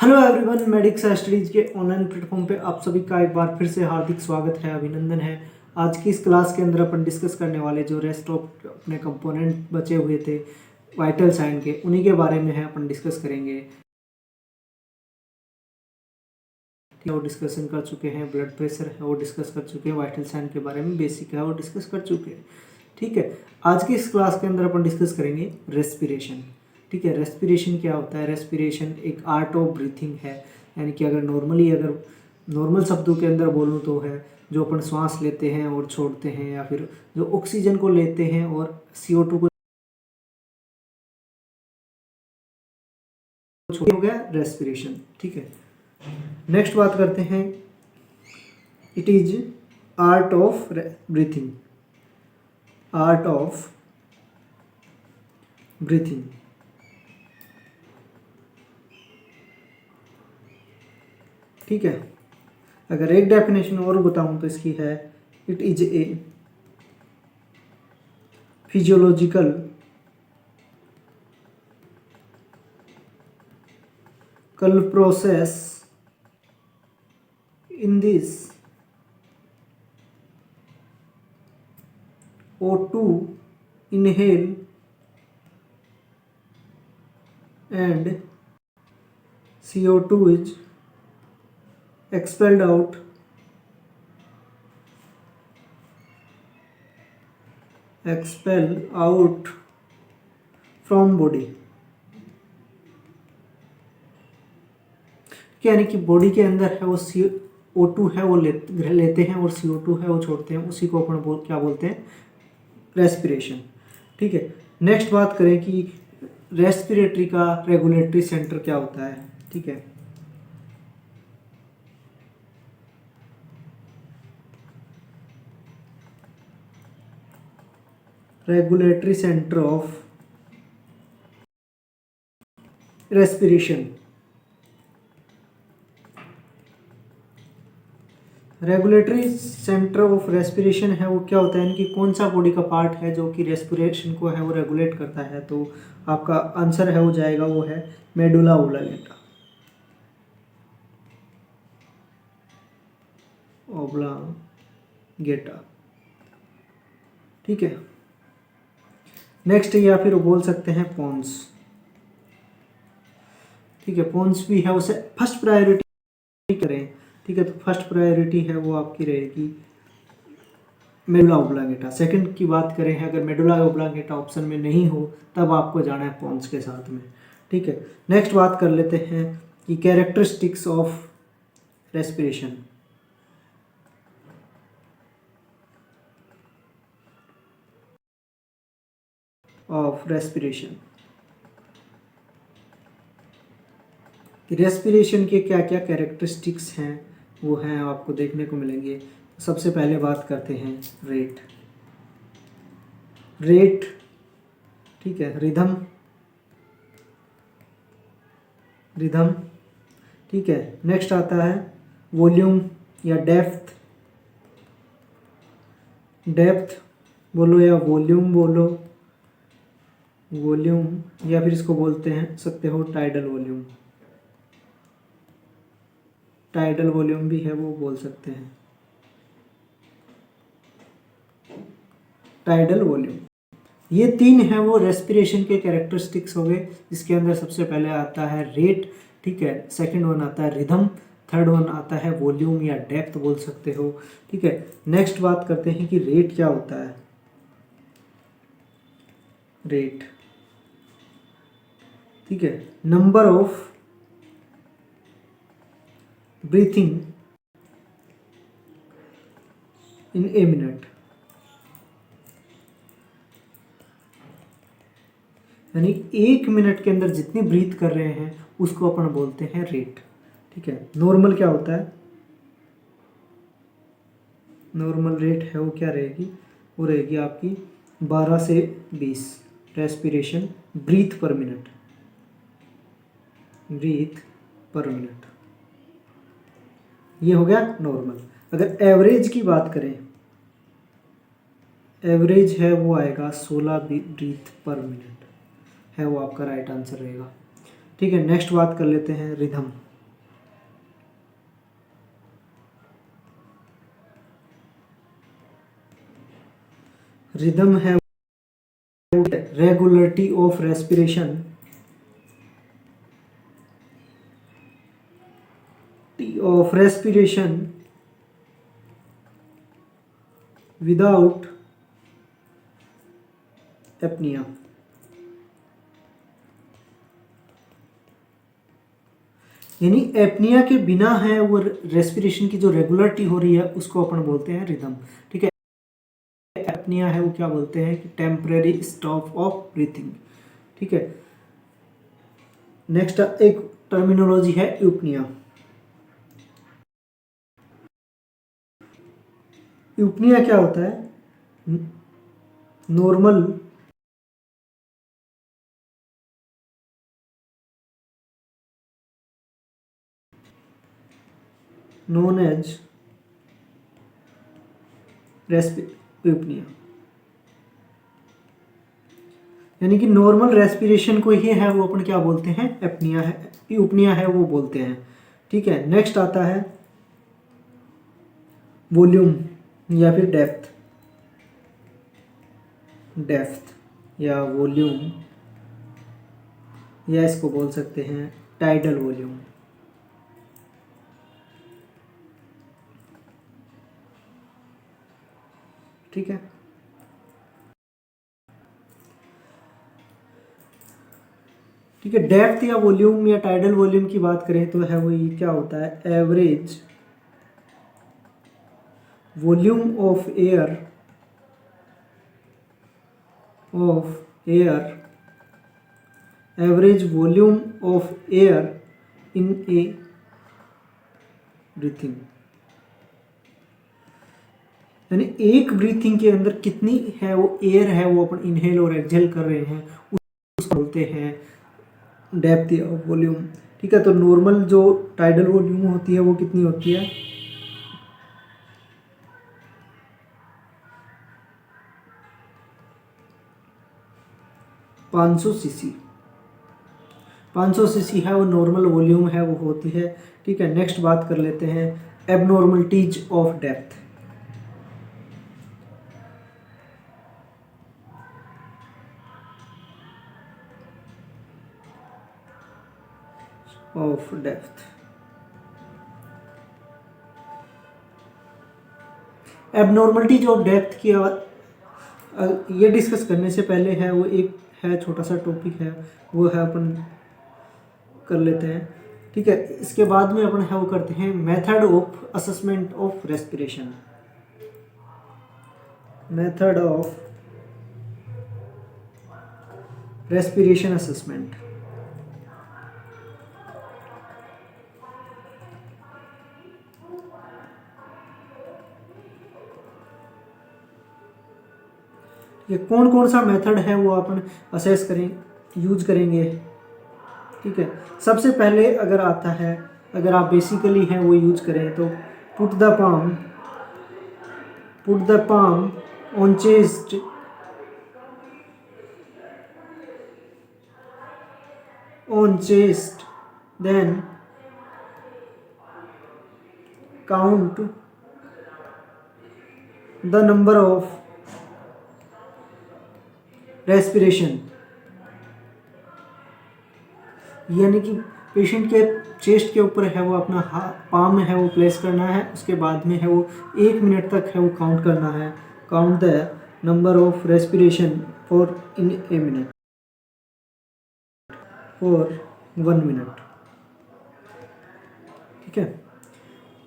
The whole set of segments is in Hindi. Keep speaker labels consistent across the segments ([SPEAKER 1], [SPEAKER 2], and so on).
[SPEAKER 1] हेलो एवरीवन, मेडिक्स स्टडीज के ऑनलाइन प्लेटफॉर्म पे आप सभी का एक बार फिर से हार्दिक स्वागत है, अभिनंदन है। आज की इस क्लास के अंदर अपन डिस्कस करने वाले जो रेस्ट ऑफ अपने कंपोनेंट बचे हुए थे वाइटल साइन के, उन्हीं के बारे में है अपन डिस्कस करेंगे। वो डिस्कशन कर चुके हैं, ब्लड प्रेशर है वो डिस्कस कर चुके हैं, वाइटल साइन के बारे में बेसिक है वो डिस्कस कर चुके हैं। ठीक है, आज की इस क्लास के अंदर अपन डिस्कस करेंगे रेस्पिरेशन। ठीक है, रेस्पिरेशन क्या होता है? रेस्पिरेशन एक आर्ट ऑफ ब्रीथिंग है, यानी कि अगर नॉर्मल शब्दों के अंदर बोलूँ तो है जो अपन सांस लेते हैं और छोड़ते हैं, या फिर जो ऑक्सीजन को लेते हैं और CO2 को छोड़, हो गया रेस्पिरेशन। ठीक है, नेक्स्ट बात करते हैं, it is art of breathing. Art of breathing, ठीक है। अगर एक डेफिनेशन और बताऊं तो इसकी है, it is a physiological process in this O2 inhale and CO2 is expelled out from body। यानी कि बॉडी के अंदर है वो O2 है वो लेते हैं और CO2 है वो छोड़ते हैं, उसी को अपन क्या बोलते हैं? रेस्पिरेशन। ठीक है, नेक्स्ट बात करें कि रेस्पिरेटरी का रेगुलेटरी सेंटर क्या होता है। ठीक है, regulatory centre of respiration. Regulatory centre of respiration है वो क्या होता है, कि कौन सा बॉडी का पार्ट है जो कि रेस्पिरेशन को है वो रेगुलेट करता है। तो आपका आंसर है हो जाएगा वो है मेडुला ओब्लांगेटा। ओब्लांगेटा, ठीक है। नेक्स्ट या फिर बोल सकते हैं पोन्स। ठीक है, पोन्स भी है, उसे फर्स्ट प्रायोरिटी करें। ठीक है, तो फर्स्ट प्रायोरिटी है वो आपकी रहेगी मेडुला ओब्लांगेटा। सेकंड की बात करें, अगर मेडुला ओब्लांगेटा ऑप्शन में नहीं हो तब आपको जाना है पोन्स के साथ में। ठीक है, नेक्स्ट बात कर लेते हैं कि कैरेक्टरिस्टिक्स ऑफ रेस्पिरेशन। रेस्पिरेशन के क्या क्या कैरेक्टरिस्टिक्स हैं वो हैं आपको देखने को मिलेंगे। सबसे पहले बात करते हैं रेट। ठीक है, रिदम। ठीक है, नेक्स्ट आता है वॉल्यूम या डेप्थ बोलो या वॉल्यूम बोलो, या फिर इसको बोलते हैं सकते हो टाइडल वॉल्यूम भी है वो बोल सकते हैं, टाइडल वॉल्यूम। ये तीन है वो रेस्पिरेशन के कैरेक्टरिस्टिक्स हो गए, जिसके अंदर सबसे पहले आता है रेट। ठीक है, सेकंड वन आता है रिदम, थर्ड वन आता है वॉल्यूम या डेप्थ बोल सकते हो। ठीक है, नेक्स्ट बात करते हैं कि रेट क्या होता है। रेट, ठीक है, number of breathing in a minute, यानी 1 मिनट के अंदर जितनी ब्रीथ कर रहे हैं उसको अपन बोलते हैं रेट। ठीक है, नॉर्मल क्या होता है? नॉर्मल रेट है वो क्या रहेगी? वो रहेगी आपकी 12 से 20 रेस्पिरेशन ब्रीथ पर मिनट। ये हो गया नॉर्मल। अगर एवरेज की बात करें, एवरेज है वो आएगा 16 ब्रीथ पर मिनट, है वो आपका राइट आंसर रहेगा। ठीक है, नेक्स्ट बात कर लेते हैं रिदम। रिदम है regularity of respiration, of respiration without apnoea. यानी एपनिया के बिना है वो रेस्पिरेशन की जो रेगुलरिटी हो रही है उसको अपन बोलते हैं रिदम। ठीक है, एपनिया है वो क्या बोलते हैं कि टेम्परेरी स्टॉप ऑफ ब्रीथिंग। ठीक है, नेक्स्ट एक टर्मिनोलॉजी है यूपनिया। यूपनिया क्या होता है? नॉर्मल known as यूपनिया, यानी कि नॉर्मल रेस्पिरेशन को ही है वो अपन क्या बोलते हैं? एपनिया है, यूपनिया है वो बोलते हैं। ठीक है, नेक्स्ट आता है वॉल्यूम या फिर डेप्थ, डेप्थ या वॉल्यूम, या इसको बोल सकते हैं टाइडल वॉल्यूम। ठीक है, ठीक है, डेप्थ या वॉल्यूम या टाइडल वॉल्यूम की बात करें तो है वो ये क्या होता है? Average volume of air average volume of air in A breathing, यानी एक ब्रीथिंग के अंदर कितनी है वो एयर है वो अपन इनहेल और एक्सहेल कर रहे हैं उसको बोलते हैं डेप्थ या वॉल्यूम। ठीक है, तो नॉर्मल जो टाइडल वॉल्यूम होती है वो कितनी होती है? 500 सीसी। 500 सीसी है वो नॉर्मल वॉल्यूम है वो होती है। ठीक है, नेक्स्ट बात कर लेते हैं abnormalities of depth. Of depth, abnormalities of depth की ये डिस्कस करने से पहले है वो एक है छोटा सा टॉपिक है वो है अपन कर लेते हैं। ठीक है, इसके बाद में अपन है वो करते हैं method of assessment of respiration. Method of respiration assessment. ये कौन कौन सा मेथड है वो अपन असेस करें यूज करेंगे। ठीक है, सबसे पहले अगर आता है, अगर आप बेसिकली हैं वो यूज करें तो put the palm on chest then count the number of respiration, यानी कि पेशेंट के चेस्ट के ऊपर है वो अपना पाम है वो प्लेस करना है, उसके बाद में है वो 1 मिनट तक है वो काउंट करना है। Count the number of respiration for in a minute, for 1 minute. ठीक है,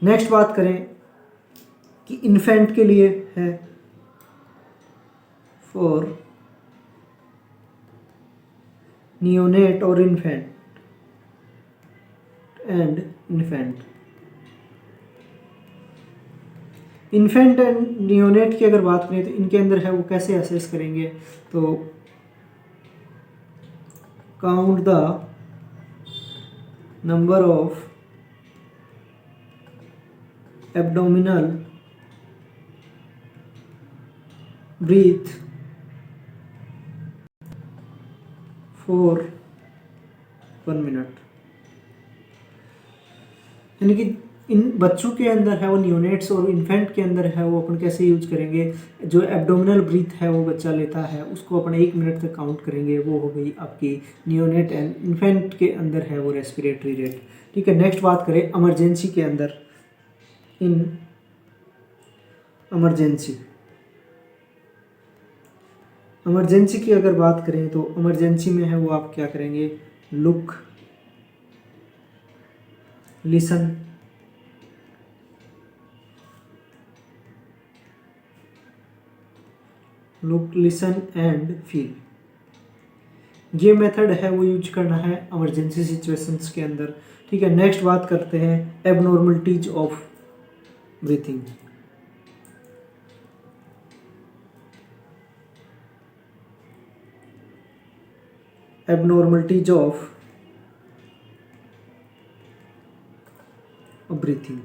[SPEAKER 1] नेक्स्ट बात करें कि इन्फेंट के लिए है फॉर नियोनेट और infant and infant and neonate की अगर बात करें तो इनके अंदर है वो कैसे असेस करेंगे? तो count the number of abdominal breath for 1 minute, यानी कि इन बच्चों के अंदर है वो न्यूनेट्स और इन्फेंट के अंदर है वो अपन कैसे यूज करेंगे, जो एब्डोमिनल ब्रीथ है वो बच्चा लेता है उसको अपन 1 मिनट तक काउंट करेंगे, वो हो गई आपकी न्यूनेट एंड इन्फेंट के अंदर है वो रेस्पिरेटरी रेट। ठीक है, नेक्स्ट बात करें इमरजेंसी के अंदर। इन इमरजेंसी की अगर बात करें तो इमरजेंसी में है वो आप क्या करेंगे, लुक, लिसन, एंड फील, ये मेथड है वो यूज करना है इमरजेंसी सिचुएशंस के अंदर। ठीक है, नेक्स्ट बात करते हैं abnormalities of breathing. Abnormalities of breathing,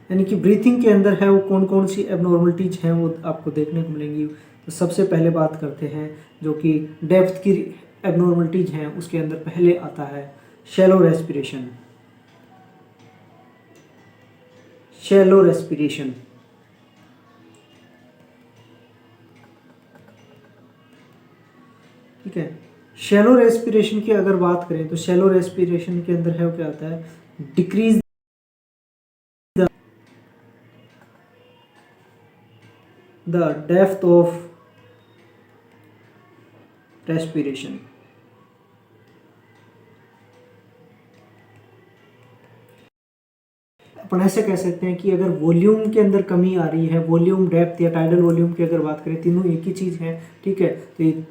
[SPEAKER 1] यानी कि ब्रीथिंग के अंदर है वो कौन कौन सी एबनॉर्मलिटीज हैं वो आपको देखने को मिलेंगी। तो सबसे पहले बात करते हैं जो कि डेप्थ की एबनॉर्मलिटीज हैं, उसके अंदर पहले आता है शैलो रेस्पिरेशन। ठीक है, शैलो रेस्पिरेशन की अगर बात करें तो शैलो रेस्पिरेशन के अंदर है वो क्या आता है, decrease the depth of respiration. अपन ऐसे कह सकते हैं कि अगर वॉल्यूम के अंदर कमी आ रही है, वॉल्यूम, डेप्थ या टाइडल वॉल्यूम की अगर बात करें, तीनों एक ही चीज़ है। ठीक है, तो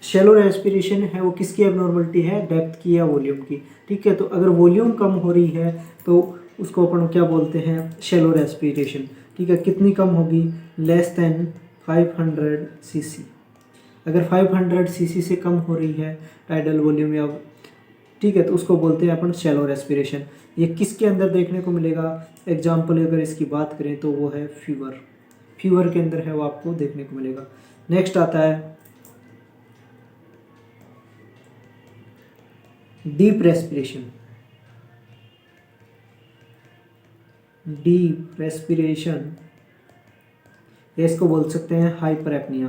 [SPEAKER 1] शैलो रेस्पिरेशन है वो किसकी एबनॉर्मलिटी है, डेप्थ की या वॉल्यूम की। ठीक है, तो अगर वॉल्यूम कम हो रही है तो उसको अपन क्या बोलते हैं, शैलो रेस्पिरेशन। ठीक है, कितनी कम होगी, लेस देन 500 सीसी। अगर 500 सीसी से कम हो रही है टाइडल वॉल्यूम या, ठीक है, तो उसको बोलते हैं अपन शैलो रेस्पिरेशन। ये किसके अंदर देखने को मिलेगा, एग्जाम्पल अगर इसकी बात करें तो वो है फीवर के अंदर है वो आपको देखने को मिलेगा। नेक्स्ट आता है डीप रेस्पिरेशन, इसको बोल सकते हैं हाइपर एपनिया।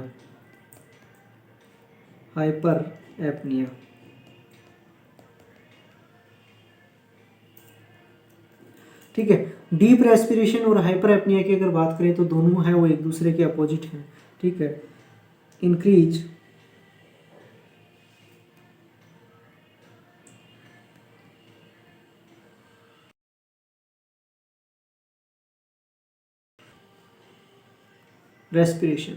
[SPEAKER 1] ठीक है, डीप रेस्पिरेशन और हाइपर एपनिया की अगर बात करें तो दोनों है वो एक दूसरे के अपोजिट हैं। ठीक है, इंक्रीज रेस्पिरेशन,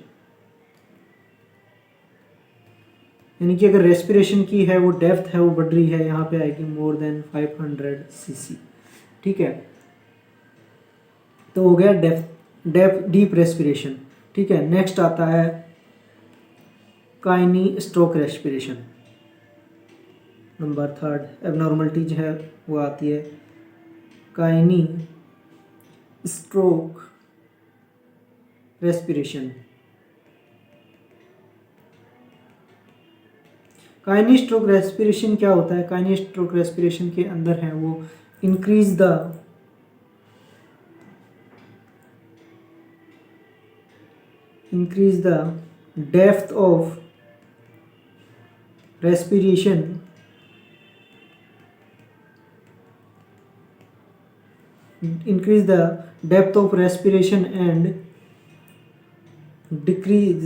[SPEAKER 1] यानी कि अगर रेस्पिरेशन की है वो डेप्थ है वो बढ़ रही है, यहाँ पे आएगी मोर देन 500 सीसी। ठीक है, तो हो गया डीप रेस्पिरेशन। ठीक है, नेक्स्ट आता है काइनी स्ट्रोक रेस्पिरेशन। नंबर 3 एबनॉर्मलिटी जो है वो आती है काइनी स्ट्रोक रेस्पिरेशन। काइनी स्ट्रोक रेस्पिरेशन क्या होता है, काइनी स्ट्रोक रेस्पिरेशन के अंदर है वो increase the depth of respiration, increase the depth of respiration and decrease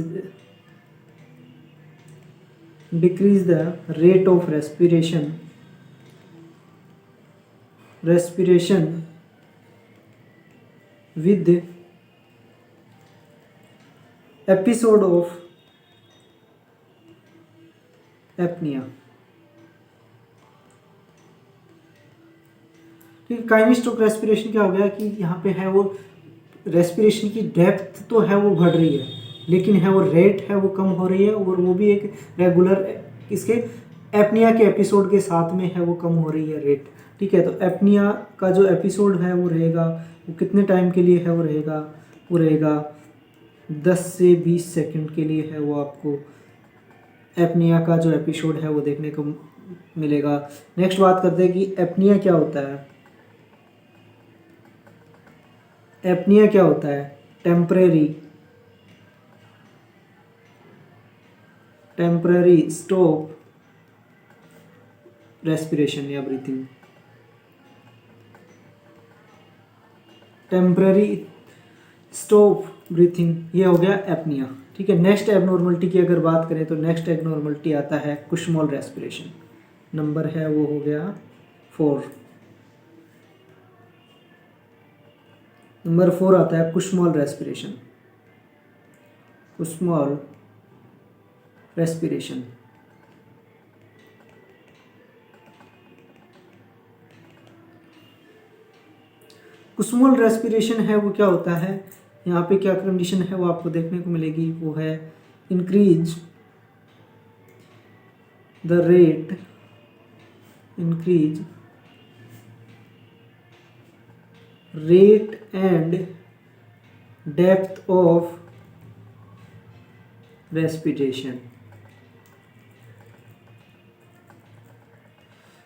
[SPEAKER 1] the rate of respiration with the episode of apnoea. ठीक, काइनी स्ट्रोक रेस्पिरेशन क्या हो गया कि यहाँ पे है वो रेस्पिरेशन की डेप्थ तो है वो बढ़ रही है, लेकिन है वो रेट है वो कम हो रही है, और वो भी एक रेगुलर इसके एपनिया के एपिसोड के साथ में है वो कम हो रही है रेट। ठीक है, तो एपनिया का जो एपिसोड है वो रहेगा, वो कितने टाइम के लिए है वो रहेगा 10 से 20 सेकंड के लिए है वो आपको एपनिया का जो एपिसोड है वो देखने को मिलेगा। नेक्स्ट बात करते हैं कि एपनिया क्या होता है। एपनिया क्या होता है? टेम्पररी स्टॉप रेस्पिरेशन या ब्रीथिंग। टेम्पररी स्टॉप ब्रीथिंग, ये हो गया एपनिया। ठीक है, नेक्स्ट एबनॉर्मलिटी की अगर बात करें तो नेक्स्ट एबनॉर्मलिटी आता है कुशमोल रेस्पिरेशन। नंबर है वो हो गया 4। नंबर 4 आता है कुशमोल रेस्पिरेशन। कुशमोल रेस्पिरेशन कुसुमल रेस्पिरेशन है वो क्या होता है, यहाँ पे क्या कंडीशन है वो आपको देखने को मिलेगी। वो है increase the rate, increase rate and depth of respiration.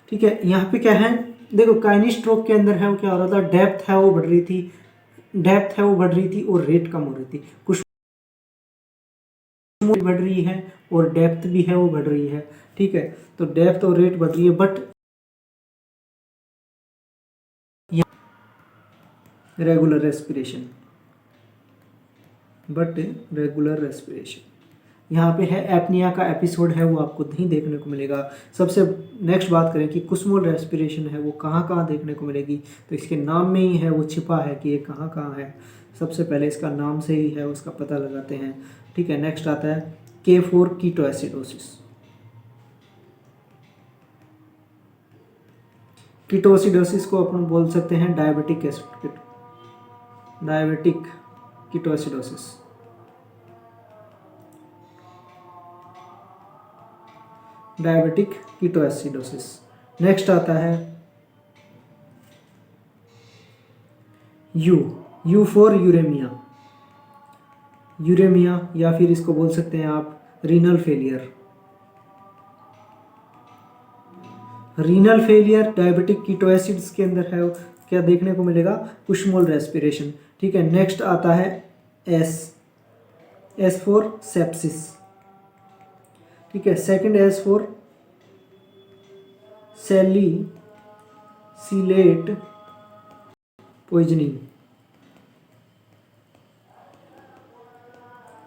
[SPEAKER 1] ठीक है, यहाँ पे क्या है, देखो काइनेस्ट्रोक के अंदर है वो क्या हो रहा था, डेप्थ है वो बढ़ रही थी, डेप्थ है वो बढ़ रही थी और रेट कम हो रही थी। कुछ बढ़ रही है और डेप्थ भी है वो बढ़ रही है। ठीक है, तो डेप्थ और रेट बढ़ रही है, but regular respiration, but regular respiration यहाँ पे है। एपनिया का एपिसोड है वो आपको नहीं देखने को मिलेगा। सबसे नेक्स्ट बात करें कि कुसमोल रेस्पिरेशन है वो कहाँ कहाँ देखने को मिलेगी, तो इसके नाम में ही है वो छिपा है कि ये कहाँ कहाँ है। सबसे पहले इसका नाम से ही है उसका पता लगाते हैं। ठीक है, नेक्स्ट आता है K4 कीटोएसिडोसिस। कीटोएसिडोसिस को अपन बोल सकते हैं diabetic ketoacidosis. Diabetic ketoacidosis. Next आता है यू फॉर यूरेमिया। यूरेमिया या फिर इसको बोल सकते हैं आप renal failure. Renal failure diabetic ketoacids के अंदर है क्या देखने को मिलेगा, कुशमोल रेस्पिरेशन। ठीक है, नेक्स्ट आता है एस फॉर सेप्सिस। ठीक है, second S for salicylate poisoning.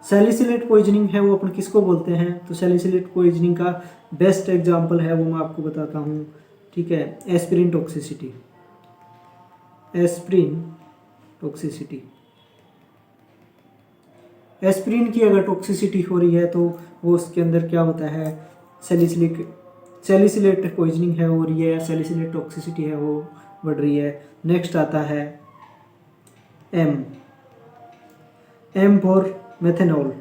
[SPEAKER 1] Salicylate poisoning है वो अपन किसको बोलते हैं, तो सैलिसिलेट पॉइजनिंग का बेस्ट एग्जांपल है वो मैं आपको बताता हूँ। ठीक है, aspirin toxicity. Aspirin toxicity, aspirin की अगर टॉक्सिसिटी हो रही है तो वो उसके अंदर क्या होता है, सैलिसिलेट पॉइजनिंग है हो रही है, सैलिसिलेट टॉक्सिसिटी है वो बढ़ रही है। नेक्स्ट आता है एम फॉर मेथेनॉल।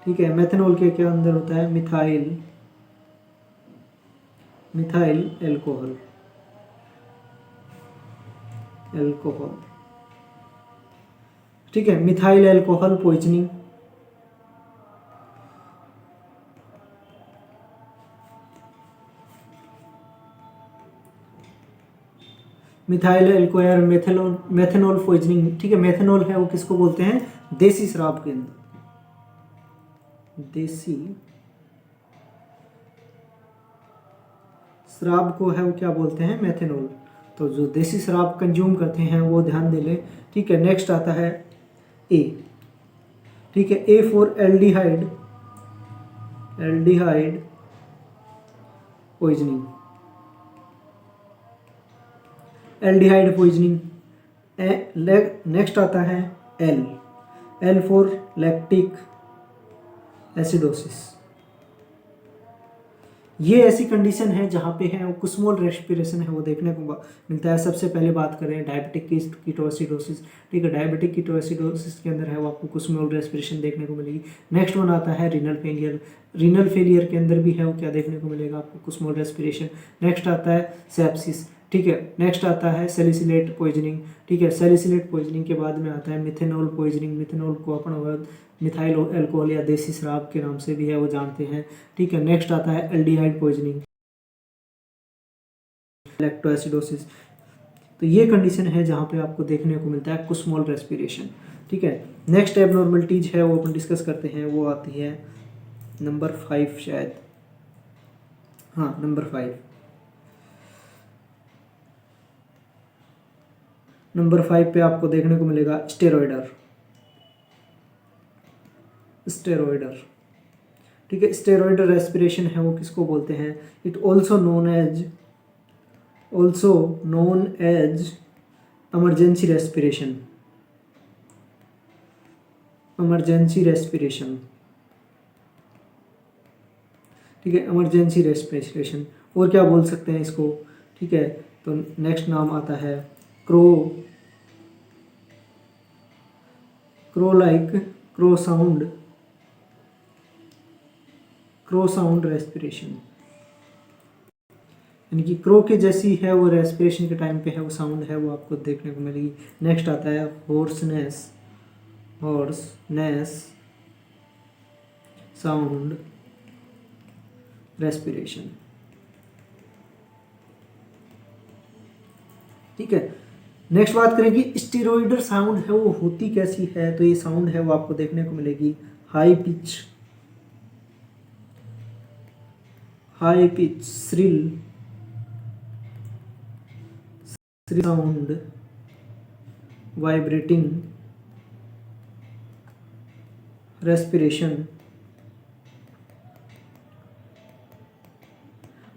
[SPEAKER 1] ठीक है, मेथेनॉल के क्या अंदर होता है, मिथाइल एल्कोहल। ठीक है, methyl alcohol poisoning. Methyl alcohol methanol poisoning. ठीक है, मेथेनॉल है वो किसको बोलते हैं, देसी शराब के अंदर, देसी शराब को है वो क्या बोलते हैं, मेथेनॉल। तो जो देसी शराब कंज्यूम करते हैं वो ध्यान दे लें। ठीक है, नेक्स्ट आता है ए। ठीक है, A for aldehyde poisoning. Aldehyde poisoning. Next आता है एल फॉर लैक्टिक एसिडोसिस। ये ऐसी कंडीशन है जहाँ पे है वो कुसमोल रेस्पिरेशन है वो देखने को मिलता है। सबसे पहले बात करें डायबिटिक कीटोएसिडोसिस। ठीक है, डायबिटिक कीटोएसिडोसिस के अंदर है वो आपको कुसमोल रेस्पिरेशन देखने को मिलेगी। नेक्स्ट वन आता है रीनल फेलियर। रीनल फेलियर के अंदर भी है वो क्या देखने को मिलेगा आपको, कुसमोल रेस्पिरेशन। नेक्स्ट आता है सेप्सिस। ठीक है। नेक्स्ट आता है सैलिसिलेट पॉइजनिंग, ठीक है। सैलिसिलेट पॉइजनिंग के बाद में आता है मिथेनॉल पॉइजनिंग। मिथेनॉल को अपन मिथाइल अल्कोहल या देसी शराब के नाम से भी है वो जानते हैं, ठीक है। नेक्स्ट आता है एल्डिहाइड पॉइजनिंग, लैक्टोएसिडोसिस। तो ये कंडीशन है जहाँ पे आपको देखने को मिलता है कुस्मोल रेस्पिरेशन, ठीक है। नेक्स्ट एबनॉर्मलिटीज है वो अपन डिस्कस करते हैं, वो आती है नंबर 5 शायद, हाँ नंबर 5। नंबर 5 पे आपको देखने को मिलेगा स्टेरॉयडर, स्टेरॉयडर, ठीक है। स्टेरॉयडर रेस्पिरेशन है वो किसको बोलते हैं? It also known as emergency respiration, emergency respiration, ठीक है। इमरजेंसी रेस्पिरेशन, और क्या बोल सकते हैं इसको, ठीक है। तो नेक्स्ट नाम आता है crow like crow sound respiration, यानी कि क्रो के जैसी है वो रेस्पिरेशन के टाइम पे है वो साउंड है वो आपको देखने को मिलेगी। नेक्स्ट आता है हॉर्सनेस साउंड रेस्पिरेशन, ठीक है। नेक्स्ट बात करें कि स्टेरॉयडल साउंड है वो होती कैसी है, तो ये साउंड है वो आपको देखने को मिलेगी high pitch shrill sound, vibrating respiration.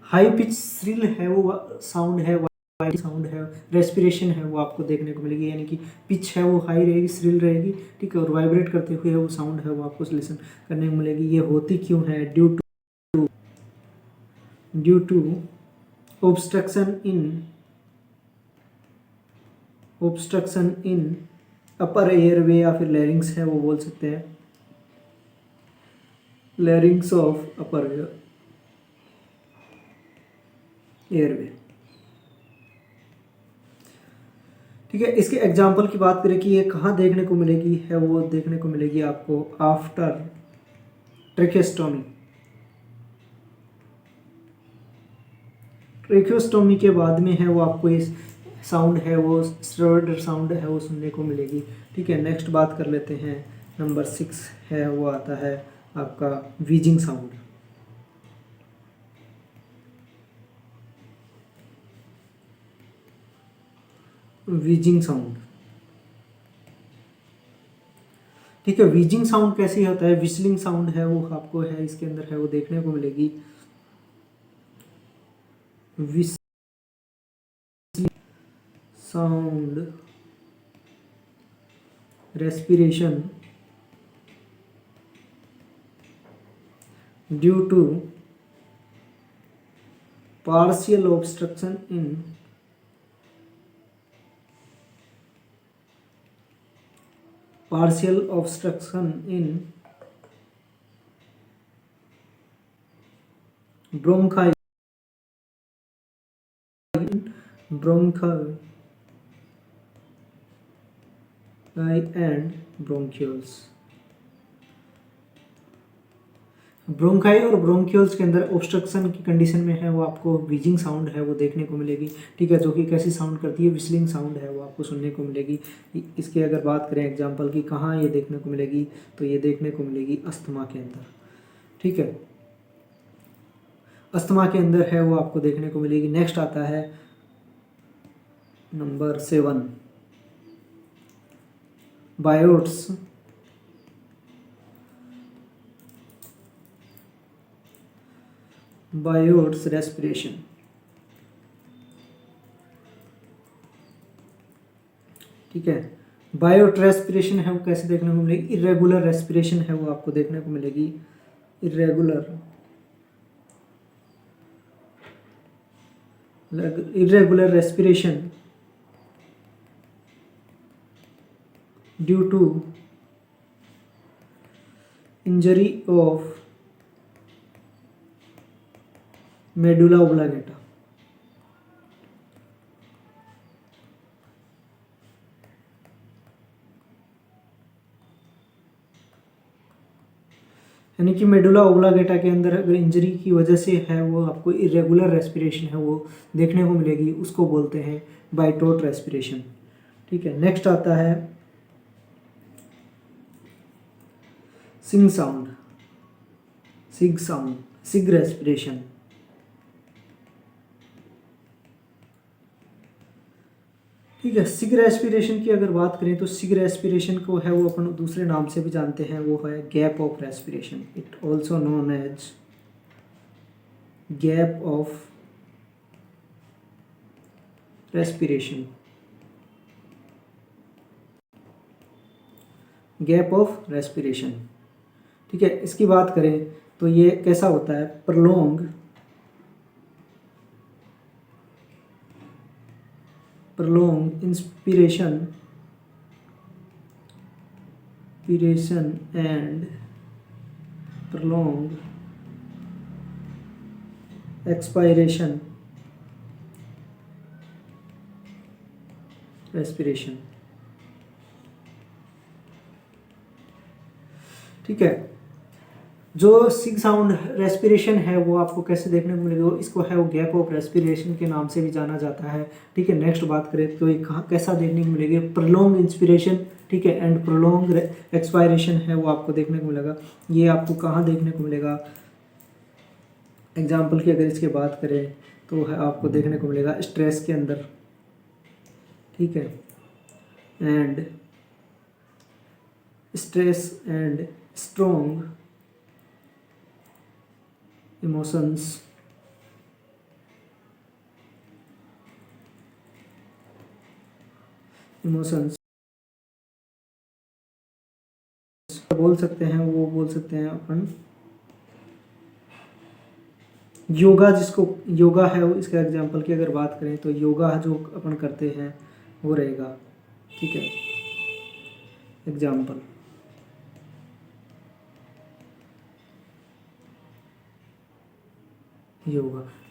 [SPEAKER 1] High pitch shrill है वो साउंड है, साउंड है, रेस्पिरेशन है वो आपको देखने को मिलेगी, यानी कि पिच है वो हाई रहेगी, श्रिल रहेगी, ठीक है। और वाइब्रेट करते हुए वो साउंड है वो आपको लिसन करने को मिलेगी। ये होती क्यों है? Due to obstruction in upper airway या फिर लैरिंग्स है वो बोल सकते हैं, लैरिंग्स ऑफ अपर एयरवे, ठीक है। इसके एग्जाम्पल की बात करें कि ये कहाँ देखने को मिलेगी, है वो देखने को मिलेगी आपको आफ्टर ट्रेकेस्टोमी। ट्रेकेस्टोमी के बाद में है वो आपको इस साउंड है वो स्टेरॉयडल साउंड है वो सुनने को मिलेगी, ठीक है। नेक्स्ट बात कर लेते हैं नंबर 6 है वो आता है आपका वीजिंग साउंड, वीजिंग साउंड, ठीक है। वीजिंग साउंड कैसे होता है? विस्लिंग साउंड है वो आपको है इसके अंदर है वो देखने को मिलेगी, sound respiration due to partial obstruction in bronchi and bronchioles। Bronchi और ब्रोंकियोल्स के अंदर ऑब्स्ट्रक्शन की कंडीशन में है वो आपको वीजिंग साउंड है वो देखने को मिलेगी, ठीक है। जो कि कैसी साउंड करती है? विस्लिंग साउंड है वो आपको सुनने को मिलेगी। इसके अगर बात करें एग्जांपल की कहाँ ये देखने को मिलेगी, तो ये देखने को मिलेगी अस्थमा के अंदर, ठीक है। अस्थमा के अंदर है वो आपको देखने को मिलेगी। नेक्स्ट आता है नंबर 7 बायोट्स रेस्पिरेशन, ठीक है। बायोट रेस्पिरेशन है वो कैसे देखने को मिलेगी? इरेगुलर रेस्पिरेशन है वो आपको देखने को मिलेगी, irregular respiration due to injury of medulla oblongata, यानी कि मेडुला ओब्लांगेटा के अंदर अगर इंजरी की वजह से है वो आपको इरेगुलर रेस्पिरेशन है वो देखने को मिलेगी, उसको बोलते हैं बाइटोट रेस्पिरेशन। ठीक है, नेक्स्ट आता है सिग साउंड, सिग रेस्पिरेशन। ठीक है, सिग रेस्पिरेशन की अगर बात करें तो सिग रेस्पिरेशन को है वो अपन दूसरे नाम से भी जानते हैं, वो है gap of respiration. It also known age gap of respiration, gap of respiration. ठीक है, इसकी बात करें तो ये कैसा होता है, prolong inspiration and prolonged expiration respiration. ठीक है, जो सिग साउंड रेस्पिरेशन है वो आपको कैसे देखने को मिलेगा, इसको है वो गैप ऑफ रेस्पिरेशन के नाम से भी जाना जाता है। ठीक है, नेक्स्ट बात करें तो ये कहाँ कैसा देखने को मिलेगा, प्रलोंग इंस्पिरेशन, ठीक है, एंड प्रलोंग एक्सपायरेशन है वो आपको देखने को मिलेगा। ये आपको कहाँ देखने को मिलेगा, एग्जाम्पल की अगर इसके बात करें तो है आपको देखने को मिलेगा स्ट्रेस के अंदर। ठीक है, and stress and strong emotions बोल सकते हैं, वो बोल सकते हैं अपन योगा, जिसको योगा है वो इसका एग्जाम्पल की अगर बात करें तो योगा जो अपन करते हैं वो रहेगा। ठीक है, एग्जाम्पल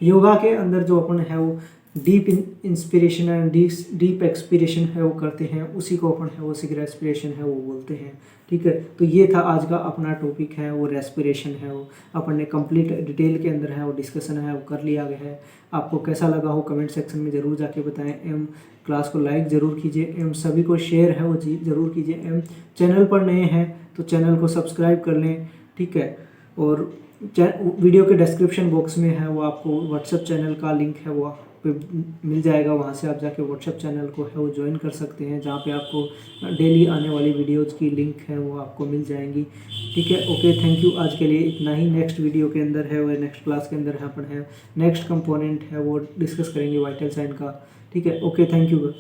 [SPEAKER 1] योगा के अंदर जो अपन है वो deep inspiration and deep expiration है वो करते हैं, उसी को अपन है वो सिग रेस्पिरेशन है वो बोलते हैं। ठीक है, तो ये था आज का अपना टॉपिक है वो रेस्पिरेशन है वो अपन ने कंप्लीट डिटेल के अंदर है वो डिस्कशन है वो कर लिया गया है। आपको कैसा लगा हो कमेंट सेक्शन में ज़रूर जाके बताएं, एवं क्लास को लाइक ज़रूर कीजिए, एवं सभी को शेयर है वो ज़रूर कीजिए, एवं चैनल पर नए हैं तो चैनल को सब्सक्राइब कर लें। ठीक है, और वीडियो के डिस्क्रिप्शन बॉक्स में है वो आपको व्हाट्सएप चैनल का लिंक है वो पे मिल जाएगा, वहाँ से आप जाके व्हाट्सएप चैनल को है वो ज्वाइन कर सकते हैं, जहाँ पे आपको डेली आने वाली वीडियोज़ की लिंक है वो आपको मिल जाएंगी। ठीक है, ओके, थैंक यू, आज के लिए इतना ही। नेक्स्ट वीडियो के अंदर है वो नेक्स्ट क्लास के अंदर है अपन है नेक्स्ट कंपोनेंट है वो डिस्कस करेंगे वाइटल साइन का। ठीक है, ओके, थैंक यू।